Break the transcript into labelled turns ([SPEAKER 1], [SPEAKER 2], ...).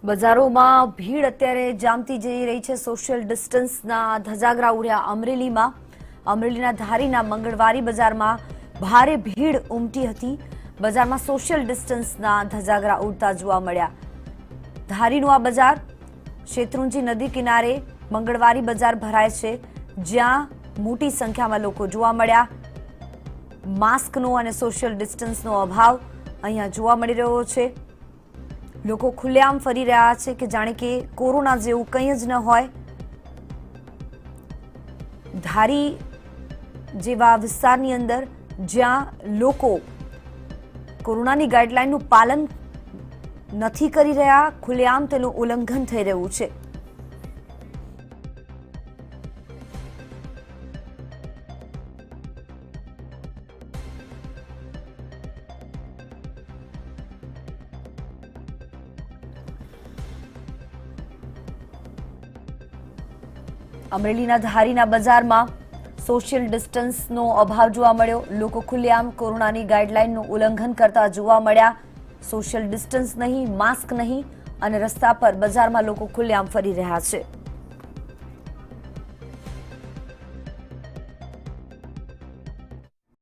[SPEAKER 1] બજારોમાં ભીડ અત્યારે જામતી જઈ રહી છે। સોશિયલ ડિસ્ટન્સના ધજાગરા ઉડ્યા અમરેલીના ધારીના મંગળવારી બજારમાં ભારે ભીડ ઉમટી હતી। બજારમાં સોશિયલ ડિસ્ટન્સના ધજાગરા ઉડતા જોવા મળ્યા। ધારીનું આ બજાર શેત્રુંજી નદી કિનારે મંગળવારી બજાર ભરાય છે, જ્યાં મોટી સંખ્યામાં લોકો જોવા મળ્યા। માસ્કનો અને સોશિયલ ડિસ્ટન્સનો અભાવ અહીંયા જોવા મળી રહ્યો છે। લોકો ખુલ્લેઆમ ફરી રહ્યા છે કે જાણે કે કોરોના જેવું કંઈ જ ન હોય। ધારી જેવા વિસ્તારની અંદર જ્યાં લોકો કોરોનાની ગાઈડલાઈનનું પાલન નથી કરી રહ્યા, ખુલ્લેઆમ તેનું ઉલ્લંઘન થઈ રહ્યું છે। અમરેલીના ધારીના બજારમાં સોશિયલ ડિસ્ટન્સનો અભાવ જોવા મળ્યો। લોકો ખુલ્લેઆમ કોરોનાની ગાઈડલાઈનનું ઉલ્લંઘન કરતા જોવા મળ્યા। સોશિયલ ડિસ્ટન્સ નહીં, માસ્ક નહીં અને રસ્તા પર બજારમાં લોકો ખુલ્લેઆમ ફરી રહ્યા છે।